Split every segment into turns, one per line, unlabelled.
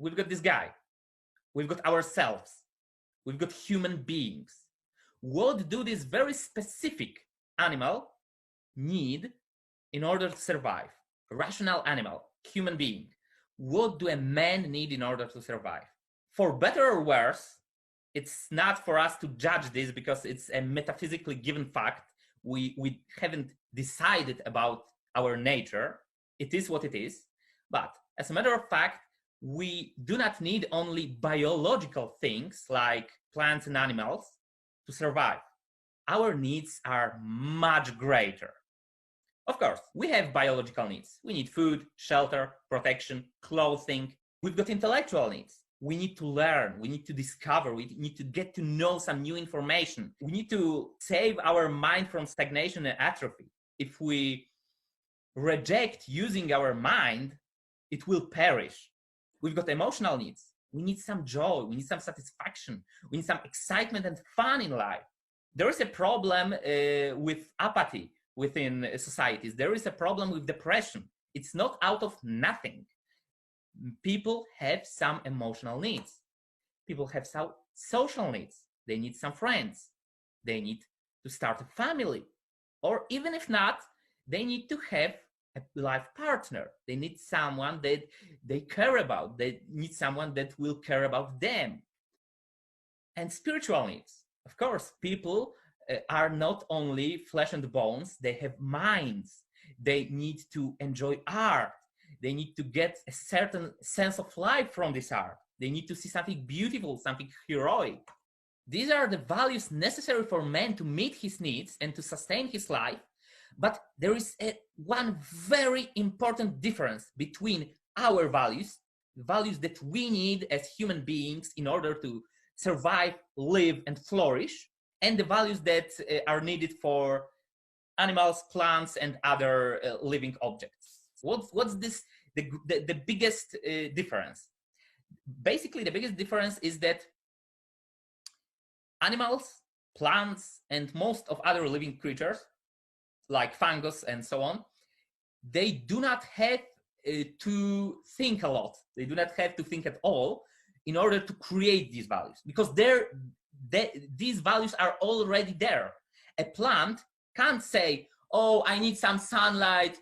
we've got this guy, we've got ourselves, we've got human beings. What do this very specific animal need in order to survive? A rational animal, human being. What do a man need in order to survive? For better or worse, it's not for us to judge this because it's a metaphysically given fact. We haven't decided about our nature. It is what it is. But as a matter of fact, we do not need only biological things like plants and animals to survive. Our needs are much greater. Of course, we have biological needs. We need food, shelter, protection, clothing. We've got intellectual needs. We need to learn, we need to discover, we need to get to know some new information. We need to save our mind from stagnation and atrophy. If we reject using our mind, it will perish. We've got emotional needs. We need some joy, we need some satisfaction, we need some excitement and fun in life. There is a problem with apathy within societies. There is a problem with depression. It's not out of nothing. People have some emotional needs. People have some social needs. They need some friends. They need to start a family. Or even if not, they need to have a life partner. They need someone that they care about. They need someone that will care about them. And spiritual needs. Of course, people are not only flesh and bones, they have minds. They need to enjoy art. They need to get a certain sense of life from this art. They need to see something beautiful, something heroic. These are the values necessary for man to meet his needs and to sustain his life. But there is one very important difference between our values, the values that we need as human beings in order to survive, live, and flourish, and the values that are needed for animals, plants, and other living objects. What's this? The biggest difference? Basically, the biggest difference is that animals, plants, and most of other living creatures, like fungus and so on, they do not have to think a lot. They do not have to think at all in order to create these values, because these values are already there. A plant can't say, oh, I need some sunlight,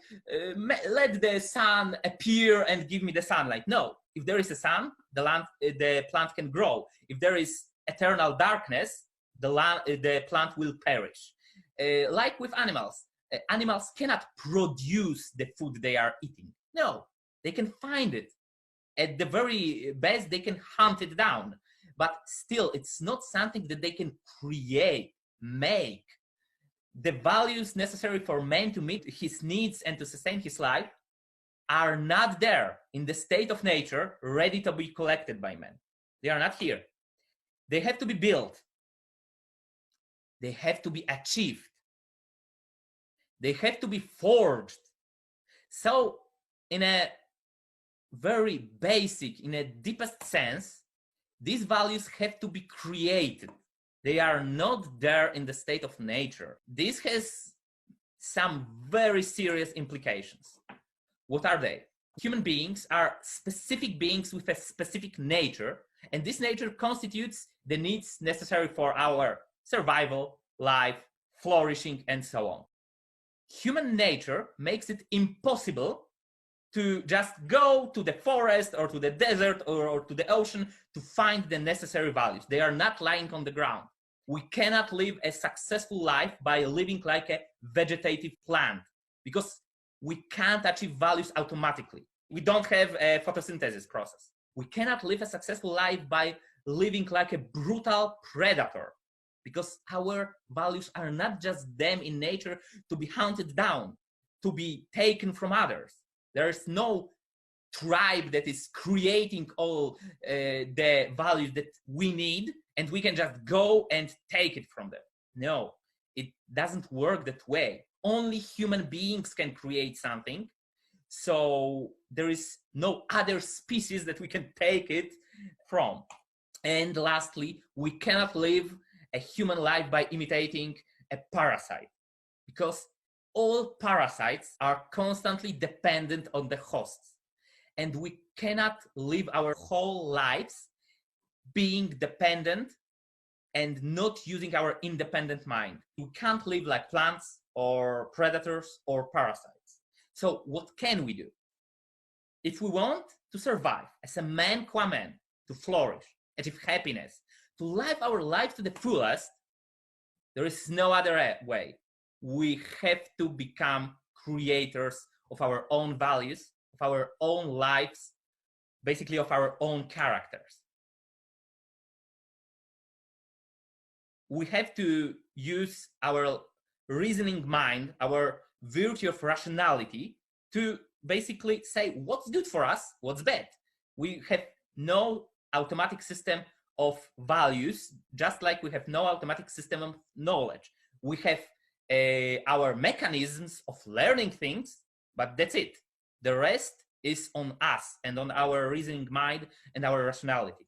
let the sun appear and give me the sunlight. No, if there is a sun, the plant can grow. If there is eternal darkness, the plant will perish. Like with animals, animals cannot produce the food they are eating. No, they can find it. At the very best, they can hunt it down. But still, it's not something that they can create, make. The values necessary for man to meet his needs and to sustain his life are not there in the state of nature, ready to be collected by man. They are not here. They have to be built. They have to be achieved. They have to be forged. So, in a very basic, in a deepest sense, these values have to be created. They are not there in the state of nature. This has some very serious implications. What are they? Human beings are specific beings with a specific nature, and this nature constitutes the needs necessary for our survival, life, flourishing, and so on. Human nature makes it impossible to just go to the forest or to the desert or to the ocean to find the necessary values. They are not lying on the ground. We cannot live a successful life by living like a vegetative plant because we can't achieve values automatically. We don't have a photosynthesis process. We cannot live a successful life by living like a brutal predator because our values are not just them in nature to be hunted down, to be taken from others. There is no tribe that is creating all the values that we need and we can just go and take it from them. No, it doesn't work that way. Only human beings can create something. So there is no other species that we can take it from. And lastly, we cannot live a human life by imitating a parasite because all parasites are constantly dependent on the hosts. and we cannot live our whole lives being dependent and not using our independent mind. We can't live like plants or predators or parasites. So what can we do? If we want to survive as a man qua man, to flourish, achieve happiness, to live our life to the fullest, there is no other way. We have to become creators of our own values, of our own lives, basically of our own characters. We have to use our reasoning mind, our virtue of rationality, to basically say what's good for us, what's bad. We have no automatic system of values, just like we have no automatic system of knowledge. We have our mechanisms of learning things, but that's it. The rest is on us and on our reasoning mind and our rationality.